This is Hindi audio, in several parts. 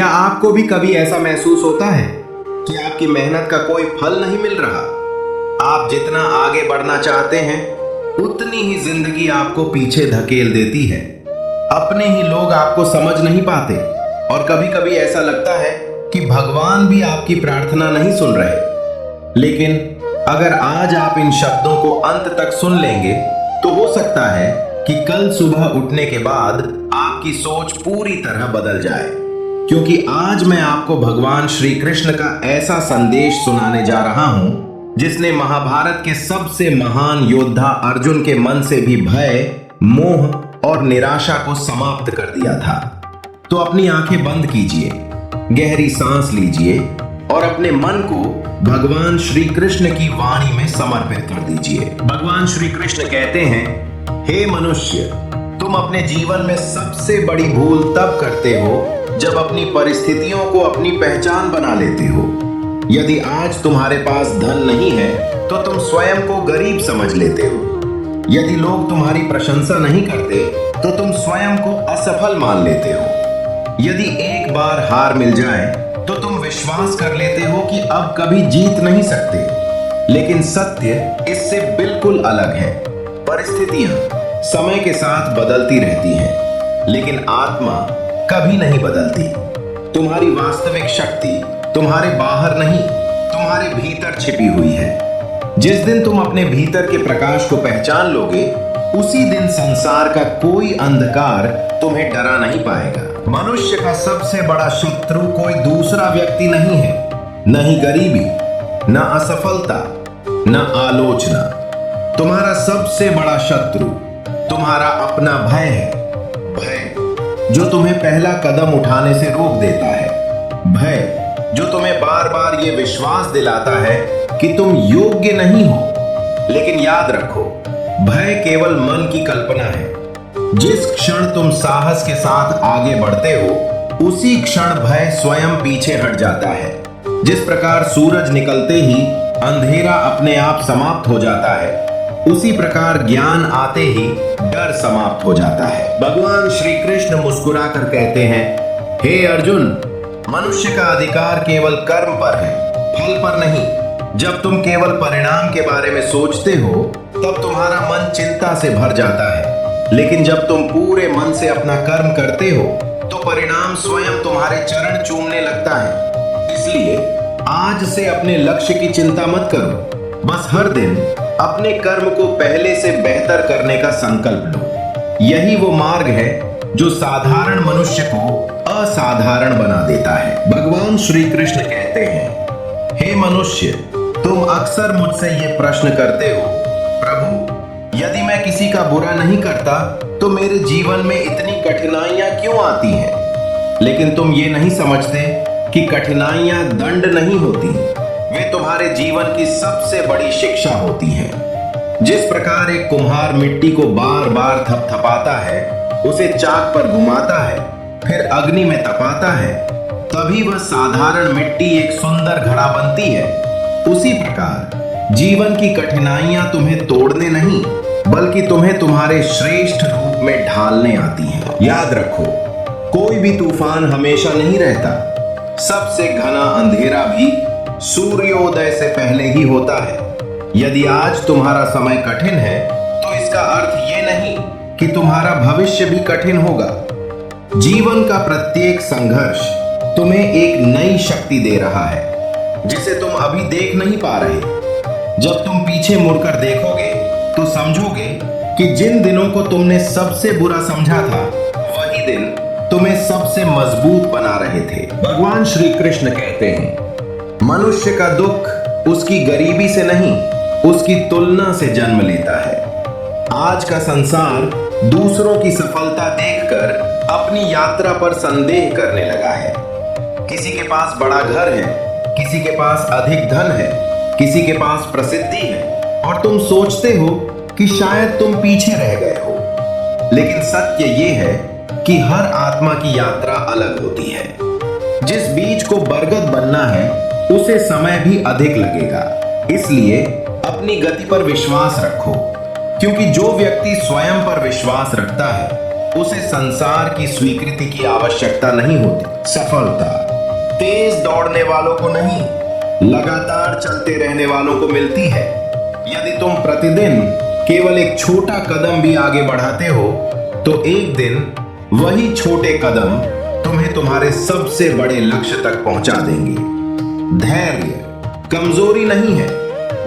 क्या आपको भी कभी ऐसा महसूस होता है कि आपकी मेहनत का कोई फल नहीं मिल रहा? आप जितना आगे बढ़ना चाहते हैं उतनी ही जिंदगी आपको पीछे धकेल देती है। अपने ही लोग आपको समझ नहीं पाते और कभी कभी ऐसा लगता है कि भगवान भी आपकी प्रार्थना नहीं सुन रहे। लेकिन अगर आज आप इन शब्दों को अंत तक सुन लेंगे तो हो सकता है कि कल सुबह उठने के बाद आपकी सोच पूरी तरह बदल जाए, क्योंकि आज मैं आपको भगवान श्री कृष्ण का ऐसा संदेश सुनाने जा रहा हूं जिसने महाभारत के सबसे महान योद्धा अर्जुन के मन से भी भय, मोह और निराशा को समाप्त कर दिया था। तो अपनी आंखें बंद कीजिए, गहरी सांस लीजिए और अपने मन को भगवान श्री कृष्ण की वाणी में समर्पित कर दीजिए। भगवान श्री कृष्ण कहते हैं, हे मनुष्य, तुम अपने जीवन में सबसे बड़ी भूल तब करते हो जब अपनी परिस्थितियों को अपनी पहचान बना लेते हो। यदि आज तुम्हारे पास धन नहीं है तो तुम स्वयं को गरीब समझ लेते हो। यदि लोग तुम्हारी प्रशंसा नहीं करते तो तुम स्वयं को असफल मान लेते हो। यदि एक बार हार मिल जाए तो तुम विश्वास कर लेते हो कि अब कभी जीत नहीं सकते। लेकिन सत्य इससे बिल्कुल अलग है। परिस्थितियां समय के साथ बदलती रहती हैं, लेकिन आत्मा कभी नहीं बदलती। तुम्हारी वास्तविक शक्ति तुम्हारे बाहर नहीं, तुम्हारे भीतर छिपी हुई है। जिस दिन तुम अपने भीतर के प्रकाश को पहचान लोगे, उसी दिन संसार का कोई अंधकार तुम्हें डरा नहीं पाएगा। मनुष्य का सबसे बड़ा शत्रु कोई दूसरा व्यक्ति नहीं है, न ही गरीबी, न असफलता, न आलोचना। तुम्हारा सबसे बड़ा शत्रु तुम्हारा अपना भय है। भय जो तुम्हें पहला कदम उठाने से रोक देता है। भय जो तुम्हें बार बार ये विश्वास दिलाता है कि तुम योग्य नहीं हो। लेकिन याद रखो, भय केवल मन की कल्पना है। जिस क्षण तुम साहस के साथ आगे बढ़ते हो, उसी क्षण भय स्वयं पीछे हट जाता है। जिस प्रकार सूरज निकलते ही अंधेरा अपने आप समाप्त हो जाता है, उसी प्रकार ज्ञान आते ही डर समाप्त हो जाता है। भगवान श्री कृष्ण मुस्कुराकर कहते हैं, हे अर्जुन, मनुष्य का अधिकार केवल कर्म पर है, फल पर नहीं। जब तुम केवल परिणाम के बारे में सोचते हो तब तुम्हारा मन चिंता से भर जाता है। लेकिन जब तुम पूरे मन से अपना कर्म करते हो तो परिणाम स्वयं तुम्हारे चरण चूमने लगता है। इसलिए आज से अपने लक्ष्य की चिंता मत करो, बस हर दिन अपने कर्म को पहले से बेहतर करने का संकल्प लो। यही वो मार्ग है जो साधारण मनुष्य को असाधारण बना देता है। भगवान श्री कृष्ण कहते हैं, हे मनुष्य, तुम अक्सर मुझसे ये प्रश्न करते हो, प्रभु, यदि मैं किसी का बुरा नहीं करता तो मेरे जीवन में इतनी कठिनाइयां क्यों आती हैं? लेकिन तुम ये नहीं समझते कि कठिनाइयां दंड नहीं होती, वे तुम्हारे जीवन की सबसे बड़ी शिक्षा होती है। जिस प्रकार एक कुम्हार मिट्टी को बार बार थपथपाता है, उसे चाक पर घुमाता है, फिर अग्नि में तपाता है, तभी वह साधारण मिट्टी एक सुंदर घड़ा बनती है। उसी प्रकार जीवन की कठिनाइयां तुम्हें तोड़ने नहीं, बल्कि तुम्हें तुम्हारे श्रेष्ठ रूप में ढालने आती हैं। याद रखो, कोई भी तूफान हमेशा नहीं रहता। सबसे घना अंधेरा भी सूर्योदय से पहले ही होता है। यदि आज तुम्हारा समय कठिन है तो इसका अर्थ ये नहीं कि तुम्हारा भविष्य भी कठिन होगा। जीवन का प्रत्येक संघर्ष तुम्हें एक नई शक्ति दे रहा है जिसे तुम अभी देख नहीं पा रहे। जब तुम पीछे मुड़कर देखोगे तो समझोगे कि जिन दिनों को तुमने सबसे बुरा समझा था, वही दिन तुम्हें सबसे मजबूत बना रहे थे। भगवान श्री कृष्ण कहते हैं, मनुष्य का दुख उसकी गरीबी से नहीं, उसकी तुलना से जन्म लेता है। आज का संसार दूसरों की सफलता देखकर अपनी यात्रा पर संदेह करने लगा है। किसी के पास बड़ा घर है, किसी के पास अधिक धन है, किसी के पास प्रसिद्धि है, और तुम सोचते हो कि शायद तुम पीछे रह गए हो। लेकिन सत्य ये है कि हर आत्मा की यात्रा अलग होती है। जिस बीज को बरगद बनना है उसे समय भी अधिक लगेगा। इसलिए अपनी गति पर विश्वास रखो, क्योंकि जो व्यक्ति स्वयं पर विश्वास रखता है उसे संसार की स्वीकृति की आवश्यकता नहीं होती। सफलता तेज दौड़ने वालों को नहीं, लगातार चलते रहने वालों को मिलती है। यदि तुम प्रतिदिन केवल एक छोटा कदम भी आगे बढ़ाते हो तो एक दिन वही छोटे कदम तुम्हें तुम्हारे सबसे बड़े लक्ष्य तक पहुंचा देंगे। धैर्य कमजोरी नहीं है।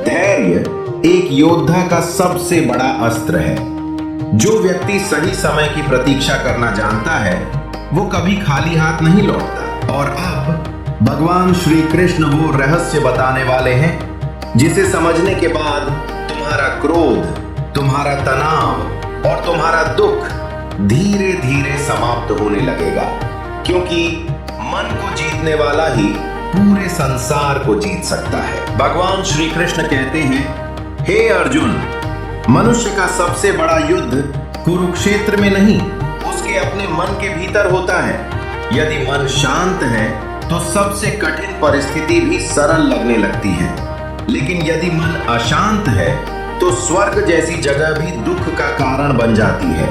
धैर्य एक योद्धा का सबसे बड़ा अस्त्र है। जो व्यक्ति सही समय की प्रतीक्षा करना जानता है वो कभी खाली हाथ नहीं लौटता। और अब भगवान श्री कृष्ण वो रहस्य बताने वाले हैं जिसे समझने के बाद तुम्हारा क्रोध, तुम्हारा तनाव और तुम्हारा दुख धीरे धीरे समाप्त होने लगेगा। क्योंकि मन को जीतने वाला ही पूरे संसार को जीत सकता है। भगवान श्री कृष्ण कहते हैं, हे अर्जुन, मनुष्य का सबसे बड़ा युद्ध कुरुक्षेत्र में नहीं, उसके अपने मन के भीतर होता है। यदि मन शांत है तो सबसे कठिन परिस्थिति भी सरल लगने लगती है, लेकिन यदि मन अशांत है तो स्वर्ग जैसी जगह भी दुख का कारण बन जाती है।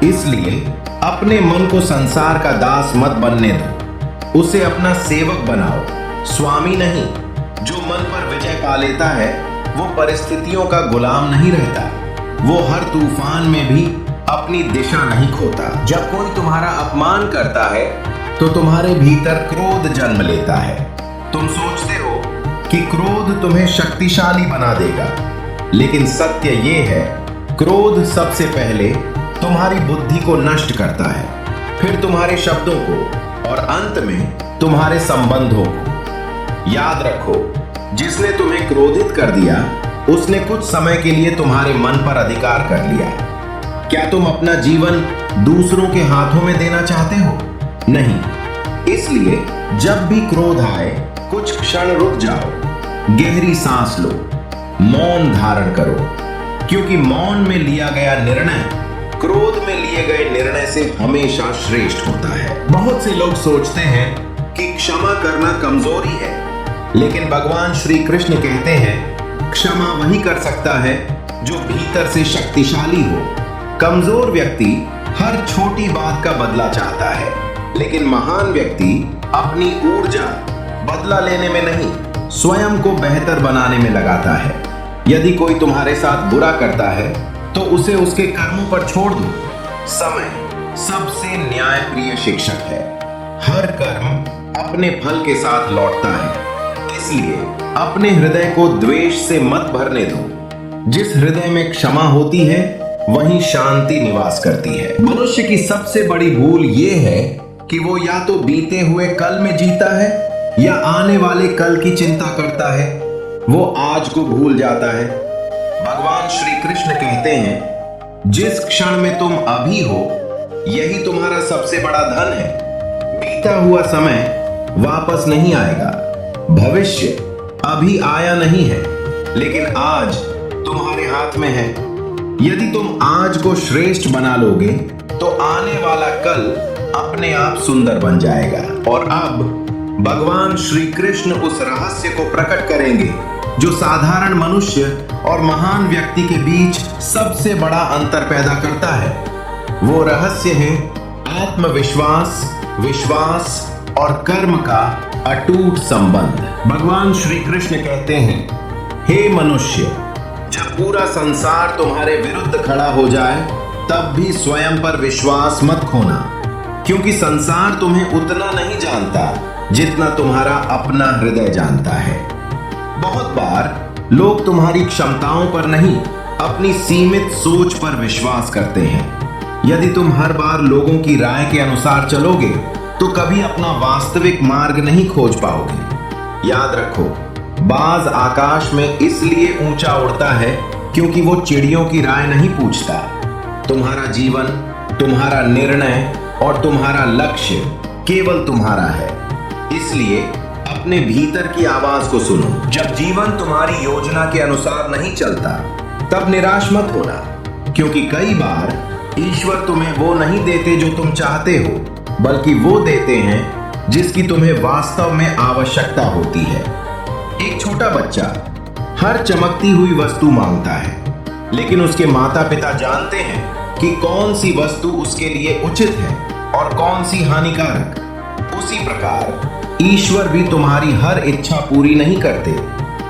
इसलिए अपने मन को संसार का दास मत बनने दो, उसे अपना सेवक बनाओ, स्वामी नहीं। जो मन पर विजय पा लेता है वो परिस्थितियों का गुलाम नहीं रहता। वो हर तूफान में भी अपनी दिशा नहीं खोता। जब कोई तुम्हारा अपमान करता है तो तुम्हारे भीतर क्रोध जन्म लेता है। तुम सोचते हो कि क्रोध तुम्हें शक्तिशाली बना देगा, लेकिन सत्य ये है, क्रोध सबसे पहले तुम्हारी बुद्धि को नष्ट करता है, फिर तुम्हारे शब्दों को और अंत में तुम्हारे संबंधों को। याद रखो, जिसने तुम्हें क्रोधित कर दिया उसने कुछ समय के लिए तुम्हारे मन पर अधिकार कर लिया। क्या तुम अपना जीवन दूसरों के हाथों में देना चाहते हो? नहीं। इसलिए जब भी क्रोध आए कुछ क्षण रुक जाओ, गहरी सांस लो, मौन धारण करो, क्योंकि मौन में लिया गया निर्णय क्रोध में लिए गए निर्णय से हमेशा श्रेष्ठ होता है। बहुत से लोग सोचते हैं कि क्षमा करना कमजोरी है, लेकिन भगवान श्री कृष्ण कहते हैं, क्षमा वही कर सकता है जो भीतर से शक्तिशाली हो। कमजोर व्यक्ति हर छोटी बात का बदला चाहता है, लेकिन महान व्यक्ति अपनी ऊर्जा बदला लेने में नहीं, स्वयं को बेहतर बनाने में लगाता है। यदि कोई तुम्हारे साथ बुरा करता है तो उसे उसके कर्मों पर छोड़ दो। समय सबसे न्यायप्रिय शिक्षक है। हर कर्म अपने फल के साथ लौटता है। इसलिए अपने हृदय को द्वेष से मत भरने दो। जिस हृदय में क्षमा होती है वहीं शांति निवास करती है। मनुष्य की सबसे बड़ी भूल यह है कि वो या तो बीते हुए कल में जीता है या आने वाले कल की चिंता करता है। वो आज को भूल जाता है। भगवान श्री कृष्ण कहते हैं, जिस क्षण में तुम अभी हो यही तुम्हारा सबसे बड़ा धन है। बीता हुआ समय वापस नहीं आएगा। भविष्य अभी आया नहीं है, लेकिन आज तुम्हारे हाथ में है। यदि तुम आज को श्रेष्ठ बना लोगे तो आने वाला कल अपने आप सुंदर बन जाएगा। और अब भगवान श्री कृष्ण उस रहस्य को प्रकट करेंगे जो साधारण मनुष्य और महान व्यक्ति के बीच सबसे बड़ा अंतर पैदा करता है। वो रहस्य है आत्मविश्वास, विश्वास और कर्म का अटूट संबंध। भगवान श्री कृष्ण कहते हैं, हे मनुष्य, जब पूरा संसार तुम्हारे विरुद्ध खड़ा हो जाए तब भी स्वयं पर विश्वास मत खोना, क्योंकि संसार तुम्हें उतना नहीं जानता जितना तुम्हारा अपना हृदय जानता है। बहुत बार लोग तुम्हारी क्षमताओं पर नहीं, अपनी सीमित सोच पर विश्वास करते हैं। यदि तुम हर बार लोगों की राय के अनुसार चलोगे तो कभी अपना वास्तविक मार्ग नहीं खोज पाओगे। याद रखो, बाज आकाश में इसलिए ऊंचा उड़ता है क्योंकि वो चिड़ियों की राय नहीं पूछता। तुम्हारा जीवन, तुम्हारा निर्णय और तुम्हारा लक्ष्य केवल तुम्हारा है। इसलिए अपने भीतर की आवाज को सुनो। जब जीवन तुम्हारी योजना के अनुसार नहीं चलता तब निराश मत होना, क्योंकि कई बार ईश्वर तुम्हें वो नहीं देते जो तुम चाहते हो, बल्कि वो देते हैं जिसकी तुम्हें वास्तव में आवश्यकता होती है। एक छोटा बच्चा हर चमकती हुई वस्तु मांगता है, लेकिन उसके माता पिता जानते हैं कि कौन सी वस्तु उसके लिए उचित है और कौन सी हानिकारक। उसी प्रकार ईश्वर भी तुम्हारी हर इच्छा पूरी नहीं करते,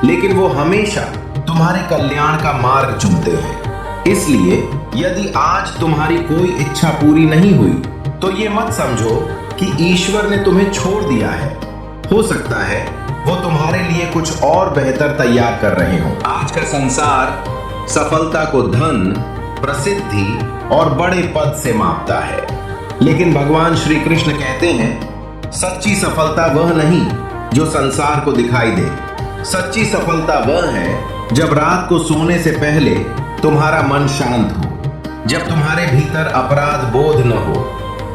लेकिन वो हमेशा तुम्हारे कल्याण का मार्ग चुनते हैं। इसलिए यदि आज तुम्हारी कोई इच्छा पूरी नहीं हुई तो ये मत समझो कि ईश्वर ने तुम्हें छोड़ दिया है। हो सकता है वो तुम्हारे लिए कुछ और बेहतर तैयार कर रहे हो। आज का संसार सफलता को धन, प्रसिद्धि और बड़े पद से मापता है, लेकिन भगवान श्री कृष्ण कहते हैं सच्ची सफलता वह नहीं जो संसार को दिखाई दे। सच्ची सफलता वह है जब रात को सोने से पहले तुम्हारा मन शांत हो, जब तुम्हारे भीतर अपराध बोध न हो,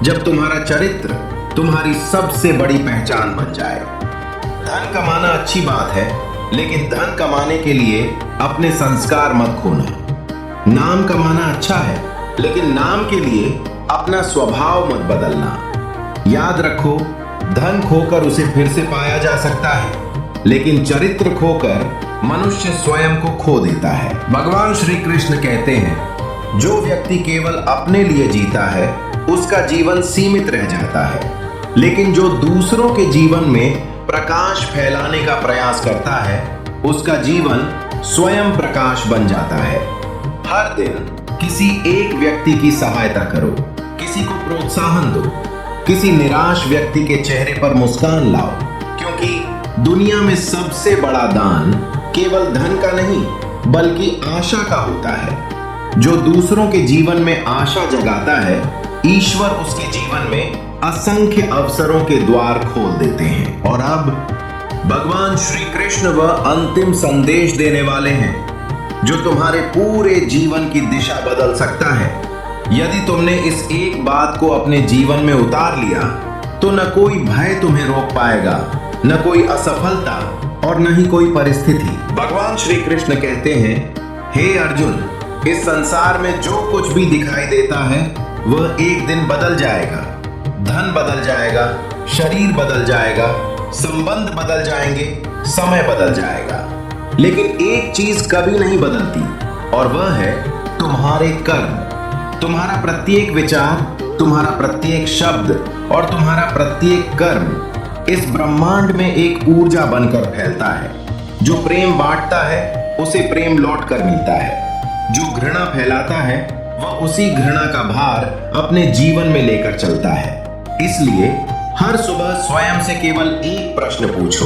जब तुम्हारा चरित्र तुम्हारी सबसे बड़ी पहचान बन जाए। धन कमाना अच्छी बात है, लेकिन धन कमाने के लिए अपने संस्कार मत खोना। नाम कमाना अच्छा है, लेकिन नाम के लिए अपना स्वभाव मत बदलना। याद रखो, धन खोकर उसे फिर से पाया जा सकता है, लेकिन चरित्र खोकर मनुष्य स्वयं को खो देता है। भगवान श्री कृष्ण कहते हैं जो व्यक्ति केवल अपने लिए जीता है उसका जीवन सीमित रह जाता है, लेकिन जो दूसरों के जीवन में प्रकाश फैलाने का प्रयास करता है उसका जीवन स्वयं प्रकाश बन जाता है। हर दिन किसी एक व्यक्ति की सहायता करो, किसी को प्रोत्साहन दो, किसी निराश व्यक्ति के चेहरे पर मुस्कान लाओ, क्योंकि दुनिया में सबसे बड़ा दान केवल धन का नहीं बल्कि आशा का होता है। जो दूसरों के जीवन में आशा जगाता है, ईश्वर उसके जीवन में असंख्य अवसरों के द्वार खोल देते हैं। और अब भगवान श्री कृष्ण वह अंतिम संदेश देने वाले हैं जो तुम्हारे पूरे जीवन की दिशा बदल सकता है। यदि तुमने इस एक बात को अपने जीवन में उतार लिया तो न कोई भय तुम्हें रोक पाएगा, न कोई असफलता और न ही कोई परिस्थिति। भगवान श्री कृष्ण कहते हैं, हे अर्जुन, इस संसार में जो कुछ भी दिखाई देता है वह एक दिन बदल जाएगा। धन बदल जाएगा, शरीर बदल जाएगा, संबंध बदल जाएंगे, समय बदल जाएगा, लेकिन एक चीज कभी नहीं बदलती और वह है तुम्हारे कर्म। तुम्हारा प्रत्येक विचार, तुम्हारा प्रत्येक शब्द और तुम्हारा प्रत्येक कर्म इस ब्रह्मांड में एक ऊर्जा बनकर फैलता है। जो प्रेम बांटता है उसे प्रेम लौट कर मिलता है। जो घृणा फैलाता है वह उसी घृणा का भार अपने जीवन में लेकर चलता है। इसलिए हर सुबह स्वयं से केवल एक प्रश्न पूछो,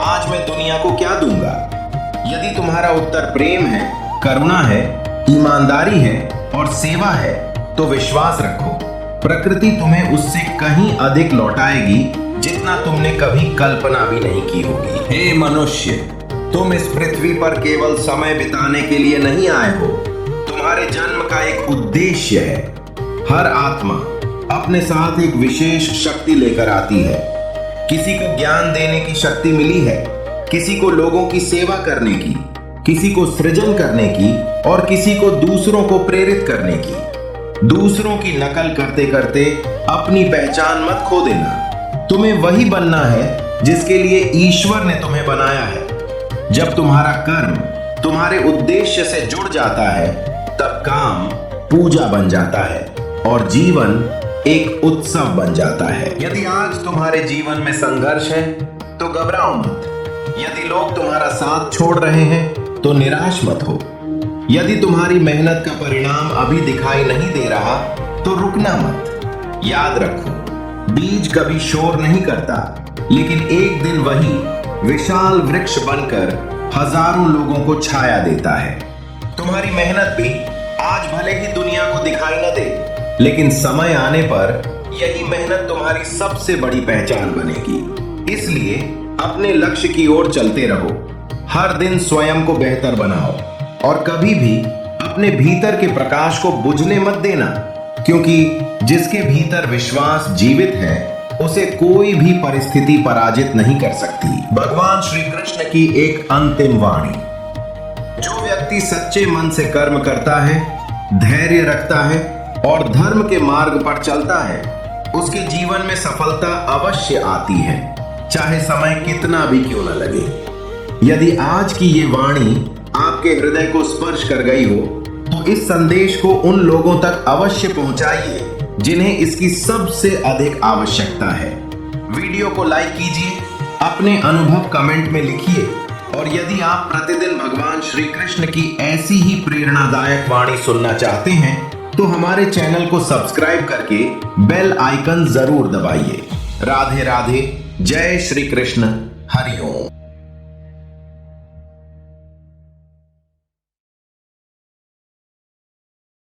आज मैं दुनिया को क्या दूंगा? यदि तुम्हारा उत्तर प्रेम है, करुणा है, ईमानदारी है और सेवा है तो विश्वास रखो, प्रकृति तुम्हें उससे कहीं अधिक लौटाएगी जितना तुमने कभी कल्पना भी नहीं की होगी। हे मनुष्य, तुम इस पृथ्वी पर केवल समय बिताने के लिए नहीं आए हो, तुम्हारे जन्म का एक उद्देश्य है। हर आत्मा अपने साथ एक विशेष शक्ति लेकर आती है। किसी को ज्ञान देने की शक्ति मिली है, किसी को लोगों की सेवा करने की, किसी को सृजन करने की और किसी को दूसरों को प्रेरित करने की। दूसरों की नकल करते करते अपनी पहचान मत खो देना। तुम्हें वही बनना है जिसके लिए ईश्वर ने तुम्हें बनाया है। जब तुम्हारा कर्म तुम्हारे उद्देश्य से जुड़ जाता है तब काम पूजा बन जाता है और जीवन एक उत्सव बन जाता है। यदि आज तुम्हारे जीवन में संघर्ष है तो घबराओ मत। यदि लोग तुम्हारा साथ छोड़ रहे हैं तो निराश मत हो। यदि तुम्हारी मेहनत का परिणाम अभी दिखाई नहीं दे रहा तो रुकना मत। याद रखो, बीज कभी शोर नहीं करता, लेकिन एक दिन वही विशाल वृक्ष बनकर हजारों लोगों को छाया देता है। तुम्हारी मेहनत भी आज भले ही दुनिया को दिखाई न दे, लेकिन समय आने पर यही मेहनत तुम्हारी सबसे बड़ी पहचान बनेगी। इसलिए अपने लक्ष्य की ओर चलते रहो। हर दिन स्वयं को बेहतर बनाओ और कभी भी अपने भीतर के प्रकाश को बुझने मत देना, क्योंकि जिसके भीतर विश्वास जीवित है उसे कोई भी परिस्थिति पराजित नहीं कर सकती। भगवान श्री कृष्ण की एक अंतिम वाणी, जो व्यक्ति सच्चे मन से कर्म करता है, धैर्य रखता है और धर्म के मार्ग पर चलता है, उसके जीवन में सफलता अवश्य आती है, चाहे समय कितना भी क्यों न लगे। यदि आज की ये वाणी आपके हृदय को स्पर्श कर गई हो तो इस संदेश को उन लोगों तक अवश्य पहुंचाइए जिन्हें इसकी सबसे अधिक आवश्यकता है। वीडियो को लाइक कीजिए, अपने अनुभव कमेंट में लिखिए और यदि आप प्रतिदिन भगवान श्री कृष्ण की ऐसी ही प्रेरणादायक वाणी सुनना चाहते हैं तो हमारे चैनल को सब्सक्राइब करके बेल आइकन जरूर दबाइए। राधे राधे, जय श्री कृष्ण, हरि ओम।